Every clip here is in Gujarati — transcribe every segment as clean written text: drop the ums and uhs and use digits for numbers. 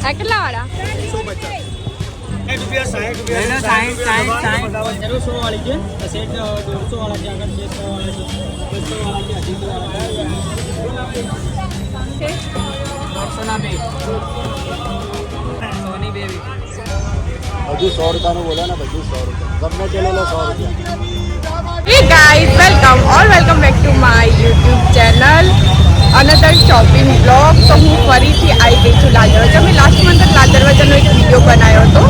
આ કેટલા વાળા? 100 वाली છે સેટ 150 वाला છે આગળ 200 वाला છે 200 वाला છે 250 वाला છે 100 ના બે સોની બેબી બધું 100 રૂપિયાનું બોલે ને બધું 100 રૂપિયા ગમે તે લો 100 રૂપિયા. Hey guys, welcome back to my YouTube channel. Another shopping vlog. તો હું ફરીથી આવી ગઈ છું લાલ દરવાજા. મેં લાસ્ટ મંથ લાલ દરવાજાનો એક વિડીયો બનાવ્યો હતો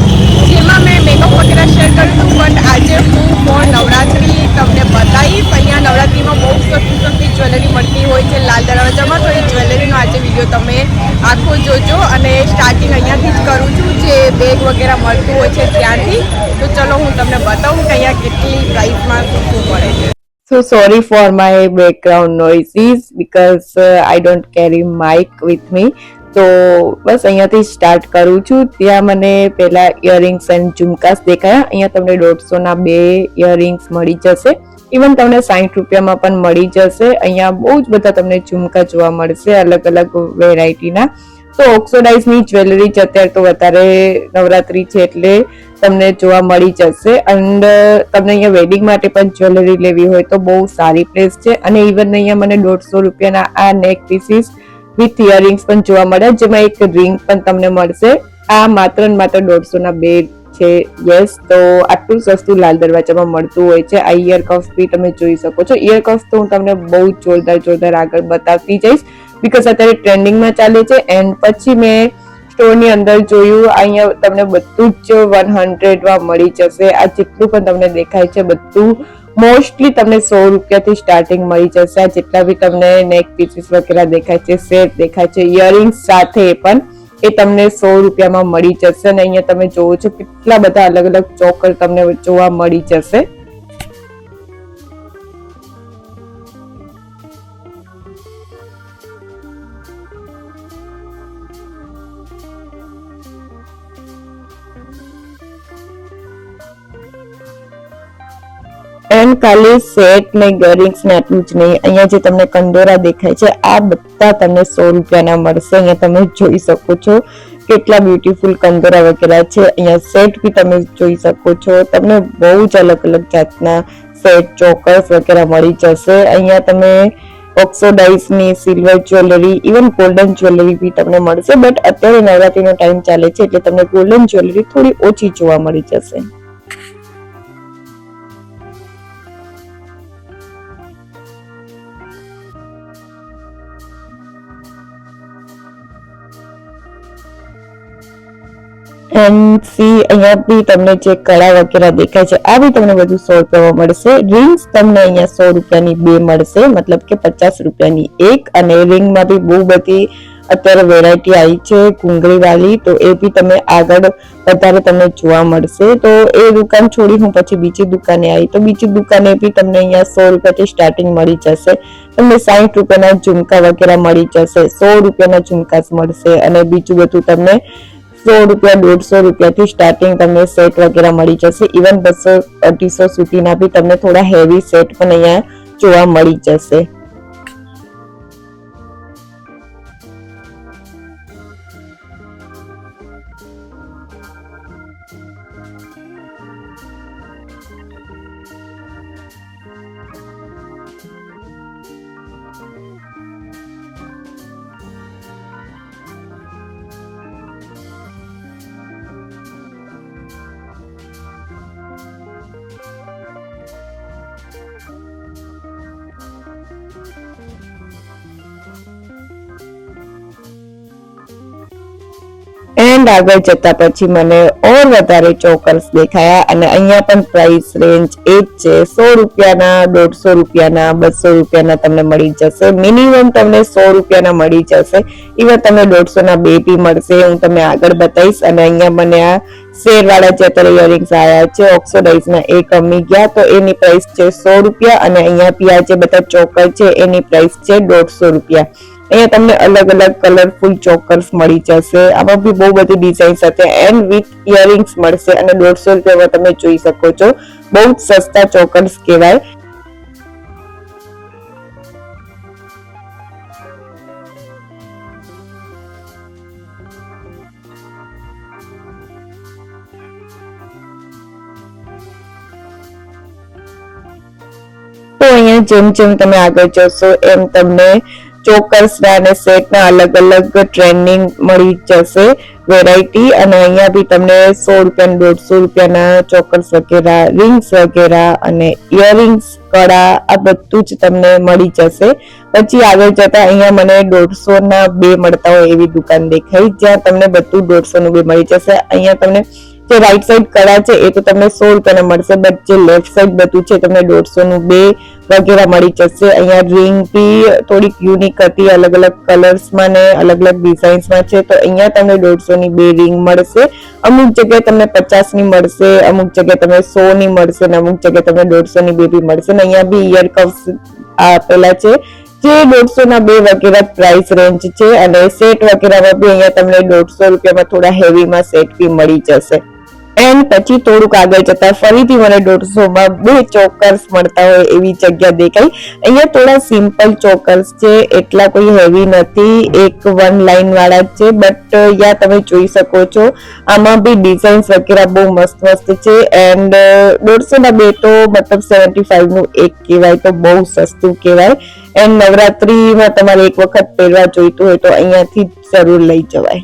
જેમાં મેં મેકઅપ વગેરે શેર કર્યું હતું, બટ આજે હું ફોર નવરાત્રી તમને બતાવીશ. અહીંયા નવરાત્રીમાં બહુ સસ્તી જ્વેલરી મળતી હોય છે લાલ દરવાજામાં, તો એ જ્વેલરીનો આજે વિડીયો તમે આખો જોજો. અને સ્ટાર્ટિંગ અહીંયાથી જ કરું છું, જે બેગ વગેરે મળતું હોય છે ત્યાંથી. તો ચલો હું તમને બતાવું કે અહીંયા કેટલી પ્રાઇસમાં શું મળે છે. So sorry for my background noises because I don't carry mic with me. તો બસ અહીંયાથી સ્ટાર્ટ કરું છું. ત્યાં મને પહેલા ઇયરિંગ્સ એન્ડ ઝુમકાસ દેખાયા. અહીંયા તમને 150ના 2 ઇયરિંગ્સ મળી જશે. ઇવન તમને 60 રૂપિયામાં પણ મળી જશે. અહીંયા બહુ જ બધા તમને ઝુમકા જોવા મળશે અલગ અલગ વેરાયટીના. તો ઓક્સોડાઇઝની જ્વેલરી જ અત્યારે તો વધારે નવરાત્રી છે એટલે તમને જોવા મળી જશે. એન્ડ તમને અહીંયા વેડિંગ માટે પણ જ્વેલરી લેવી હોય તો બહુ સારી પ્લેસ છે. અને ઇવન અહીંયા મને 150 રૂપિયાના આ નેક પીસીસ વિથ ઇયરિંગ્સ પણ જોવા મળે, જેમાં એક રિંગ પણ તમને મળશે. આ માત્ર ને માત્ર 150ના 2 છે. યસ, તો આટલું સસ્તું લાલ દરવાજામાં મળતું હોય છે. આ ઇયર કફ્સ બી તમે જોઈ શકો છો. ઇયર કફ્સ તો હું તમને બહુ જોરદાર આગળ બતાવતી જઈશ બીકોઝ અત્યારે ટ્રેન્ડિંગમાં ચાલે છે. એન્ડ પછી મેં સ્ટોરની અંદર જોયું, અહીંયા તમને બધું જ 100માં મળી જશે. આ જેટલું પણ તમને દેખાય છે બધું મોસ્ટલી તમને 100 રૂપિયાથી સ્ટાર્ટિંગ મળી જશે. આ જેટલા બી તમને નેક પીસીસ વગેરે દેખાય છે, સેટ દેખાય છે ઇયરિંગ્સ સાથે પણ, એ તમને 100 રૂપિયામાં મળી જશે. અને અહીંયા તમે જોવો છો કેટલા બધા અલગ અલગ ચોકર તમને જોવા મળી જશે. એન્ડ ખાલી સેટ ને ઇયરિંગ્સ ને આટલું જ નહીં, અહીંયા જે તમને કંદોરા દેખાય છે આ બધા તમને 100 રૂપિયાના મળશે. અહીંયા તમે જોઈ શકો છો કેટલા બ્યુટીફુલ કંદોરા વગેરે છે. અહીંયા સેટ બી તમે જોઈ શકો છો. તમને બહુ જ અલગ અલગ જાતના સેટ ચોકર્સ વગેરે મળી જશે. અહીંયા તમે ઓક્સોડાઇઝની silver jewellery, even golden jewellery બી તમને મળશે. બટ અત્યારે નવરાત્રીનો ટાઈમ ચાલે છે એટલે તમને ગોલ્ડન જ્વેલરી થોડી ઓછી જોવા મળી જશે. એન્ડ સી અહીંયા બી તમને જે કળા વગેરે દેખાય છે આ બી તમને બધું 100 રૂપિયામાં મળશે. રિંગ્સ તમને અહીંયા 100 રૂપિયાની 2 મળશે, મતલબ કે 50 રૂપિયાની 1. અને રિંગમાં બી બહુ બધી અત્યારે વેરાયટી આવી છે ઘૂંઘરી વાળી, તો એ બી તમે આગળ વધારે તમને જોવા મળશે. તો એ દુકાન છોડી હું પછી બીજી દુકાને આવી, તો બીજી દુકાને બી તમને અહીંયા 100 રૂપિયાથી સ્ટાર્ટિંગ મળી જશે. તમને 60 રૂપિયાના ઝુમકા વગેરે મળી જશે, 100 રૂપિયાના ઝુમકાસ મળશે. અને બીજું બધું તમને 100 રૂપિયા 150 રૂપિયાથી સ્ટાર્ટિંગ તમને સેટ વગેરે મળી જશે. ઇવન 200-250 સુધીના બી તમને થોડા હેવી સેટ પણ અહીંયા જોવા મળી જશે. એન્ડ આગળ જતા પછી મને ઓર વધારે ચોકર્સ દેખાયા. અને અહીંયા પણ પ્રાઇસ રેન્જ એ જ છે. 100 રૂપિયાના, 150 રૂપિયાના, 200 રૂપિયાના તમને મળી જશે. મિનિમમ તમને 100 રૂપિયાના મળી જશે. ઇવન તમને 150ના 2 બી મળશે, હું તમને આગળ બતાવીશ. અને અહીંયા મને આ શેરવાળા જે અત્યારે ઇયરિંગ્સ આવ્યા છે ઓક્સોડાઇઝના એ ગમી ગયા, તો એની પ્રાઇસ છે 100 રૂપિયા. અને અહીંયા બી આ જે બધા ચોકર છે એની પ્રાઇસ છે 150 રૂપિયા. અહીંયા તમને અલગ અલગ કલરફુલ ચોકર્સ મળી જશે. આમાં બી બહુ બધી ડિઝાઇન સાથે એન્ડ વિથ ઇયરિંગ્સ મળશે. અને 150 રૂપિયામાં તમે જોઈ શકો છો બહુ જ સસ્તા ચોકર્સ કહેવાય. જેમ જેમ તમે આગળ જશો એમ તમને ચોકર્સના અને સેટના અલગ અલગ ટ્રેન્ડિંગ મળી જશે વેરાયટી. અને અહીંયા બી તમને 100 રૂપિયા 150 રૂપિયાના ચોકર્સ વગેરે, રિંગ્સ વગેરે અને ઇયરિંગ્સ, કડા, આ બધું જ તમને મળી જશે. પછી આગળ જતા અહીંયા મને 150 ના 2 મળતા હોય એવી દુકાન દેખાઈ, જ્યાં તમને બધું 150 નું 2 મળી જશે. અહીંયા તમને જે રાઈટ સાઈડ કડા છે એ તો તમને 100 રૂપિયાના મળશે, બટ જે લેફ્ટ સાઈડ બધું છે તમને 150 નું 2 વગેરે મળી જશે. અહીંયા રિંગ બી થોડીક યુનિક હતી, અલગ અલગ કલર્સમાં ને અલગ અલગ ડિઝાઇન્સમાં છે. તો અહીંયા તમને 150 ની 2 રિંગ મળશે. અમુક જગ્યાએ તમને 50 ની મળશે, અમુક જગ્યાએ તમને 100 ની મળશે અને અમુક જગ્યાએ તમને 150 ની 2 બી મળશે. અને અહીંયા બી ઇયર કપ્સ આપેલા છે જે 150 ના 2 વગેરે પ્રાઇસ રેન્જ છે. અને સેટ વગેરેમાં બી અહીંયા તમને 150 રૂપિયામાં થોડા હેવીમાં સેટ બી મળી જશે. એન્ડ પછી થોડુંક આગળ જતા ફરીથી મને 150 માં 2 ચોકર્સ મળતા હોય એવી જગ્યા દેખાઈ. અહીંયા થોડા સિમ્પલ ચોકર્સ છે, એટલા કોઈ હેવી નથી, એક 1 લાઇન વાળા જ છે. બટ યા તમે જોઈ શકો છો આમાં બી ડિઝાઇન્સ વગેરે બહુ મસ્ત મસ્ત છે. એન્ડ 150 ના 2 તો મતલબ 75 નું 1 કહેવાય, તો બહુ સસ્તું કહેવાય. એન્ડ નવરાત્રીમાં તમારે એક વખત પહેરવા જોઈતું હોય તો અહીંયાથી જરૂર લઈ જવાય.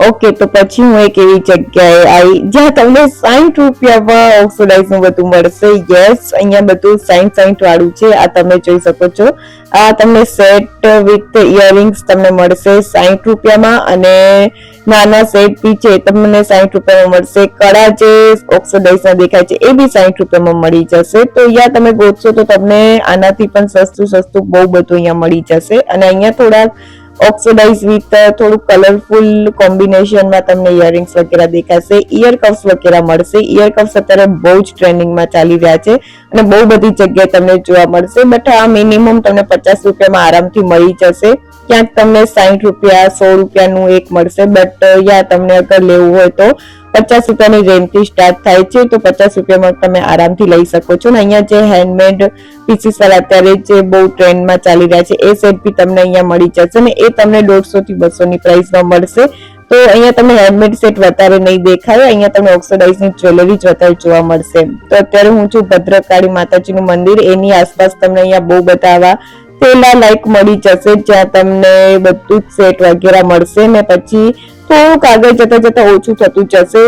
ઓકે, તો પછી હું એક એવી જગ્યાએ આવી જ્યાં તમને 60 રૂપિયામાં ઓક્સિડાઇઝ નું બધું મળશે. યસ, અહીંયા બધું 60 વાળું છે. આ તમે જોઈ શકો છો. આ તમને સેટ વિથ ઇયરિંગ્સ તમને મળશે 60 રૂપિયામાં અને નાના સેટ બી છે તમને 60 રૂપિયામાં મળશે. કડા જે ઓક્સિડાઇઝ ના દેખાય છે એ બી 60 રૂપિયામાં મળી જશે. તો અહીંયા તમે ગોતશો તો તમને આનાથી પણ સસ્તું બહુ બધું અહીંયા મળી જશે. અને અહીંયા થોડાક ઓક્સિડાઇઝ વિથ થોડું કલરફુલ કોમ્બિનેશનમાં તમને ઇયરિંગ્સ વગેરે દેખાશે. ઇયર કપ્સ વગેરે મળશે. ઇયર કપ્સ અત્યારે બહુ જ ટ્રેન્ડિંગમાં ચાલી રહ્યા છે અને બહુ બધી જગ્યાએ તમને જોવા મળશે. બટ આ મિનિમમ તમને 50 રૂપિયામાં આરામથી મળી જશે. ક્યાંક તમને 60 રૂપિયા 100 રૂપિયાનું એક મળશે. બટ યા તમને અગર લેવું હોય તો 50 રૂપિયાની રેન્જથી સ્ટાર્ટ થાય છે, તો 50 રૂપિયામાં તમે આરામથી લઈ શકો છો. ને અહીંયા જે હેન્ડમેડ પીસીસ વાળા અત્યારે જે બહુ ટ્રેન્ડમાં ચાલી રહ્યા છે એ સેટ બી તમને અહીંયા મળી જશે ને એ તમને 150 થી 200 ની પ્રાઇસમાં મળશે. તો અહીંયા તમને હેન્ડમેડ સેટ વધારે નહીં દેખાય, અહીંયા તમને ઓક્સિડાઇઝની જ્વેલરી જ વધારે જોવા મળશે. તો અત્યારે હું છું ભદ્રકાળી માતાજીનું મંદિર, એની આસપાસ તમને અહીંયા બહુ બધા આવા પેલા લાઈક મળી જશે જ્યાં તમને બધું જ સેટ વગેરે મળશે. ને પછી થોડુંક આગળ જતા ઓછું થતું જશે.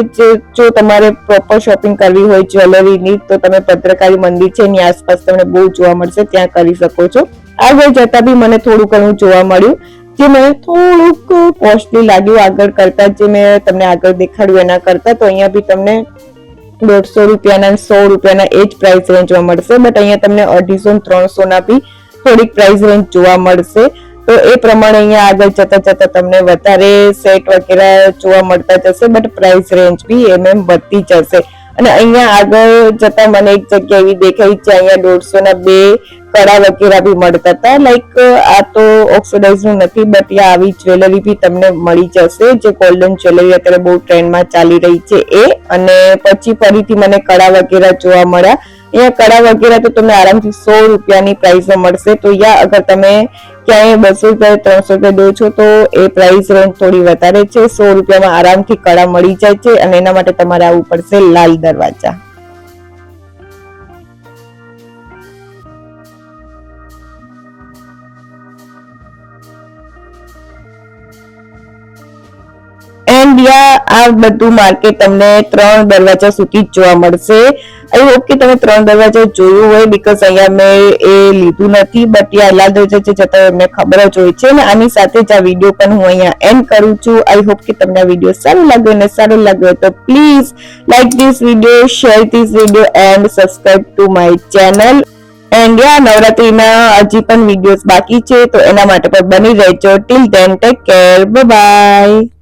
જો તમારે પ્રોપર શોપિંગ કરવી હોય જ્વેલરીની તો તમે ભદ્રકાળી મંદિર છે એની આસપાસ તમને બહુ જોવા મળશે, ત્યાં કરી શકો છો. આગળ જતા બી મને થોડું ઘણું જોવા મળ્યું જે મને થોડુંક કોસ્ટલી લાગ્યું આગળ કરતા, જે મેં તમને આગળ દેખાડ્યું એના કરતા. તો અહીંયા બી તમને 150 રૂપિયાના 100 રૂપિયાના એ જ પ્રાઇસ રેન્જમાં મળશે. બટ અહીંયા તમને 250 300 ના બી થોડીક પ્રાઇસ રેન્જ જોવા મળશે. તો એ પ્રમાણે અહીંયા આગળ જતા તમને વધારે સેટ વગેરે જોવા મળતા જશે. બટ પ્રાઇસ રેન્જ બી એમ વધતી જશે. અને અહીંયા આગળ જતા મને એક જગ્યા એવી દેખાઈ છે અહીંયા 150 ના 2 કડા વગેરે બી મળતા હતા. લાઈક આ તો ઓક્સિડાઇઝ નું નથી, બટ આવી જ્વેલરી બી તમને મળી જશે જે ગોલ્ડન જ્વેલરી અત્યારે બહુ ટ્રેન્ડમાં ચાલી રહી છે એ. અને પછી ફરીથી મને કડા વગેરે જોવા મળ્યા. અહીંયા કડા વગેરે તો તમને આરામથી 100 રૂપિયાની પ્રાઇસમાં મળશે. તો યા અગર તમે ક્યાંય 200 રૂપિયા 300 રૂપિયા દો છો તો એ પ્રાઇસ રેન્જ થોડી વધારે છે. 100 રૂપિયામાં આરામથી કડા મળી જાય છે અને એના માટે તમારે આવવું પડશે લાલ દરવાજા. એન્ડ યા આ બધું માર્કેટ તમને 3 દરવાજા સુધી જ જોવા મળશે. આઈ હોપ કે તમે 3 દરવાજા જોયું હોય, બીકોઝ અહીંયા મેં એ લીધું નથી. બટ યા લાલ દરવાજા જતા એમને ખબર જ હોય છે. અને આની સાથે જ આ વિડીયો પણ હું અહીંયા એન્ડ કરું છું. આઈ હોપ કે તમને આ વિડીયો સારો લાગ્યો, અને સારો લાગ્યો તો please like this video, share this video and subscribe to my channel. And યા નવરાત્રીના હજી પણ વિડીયોઝ બાકી છે તો એના માટે પણ બની રહેજો. Till then take care, bye by.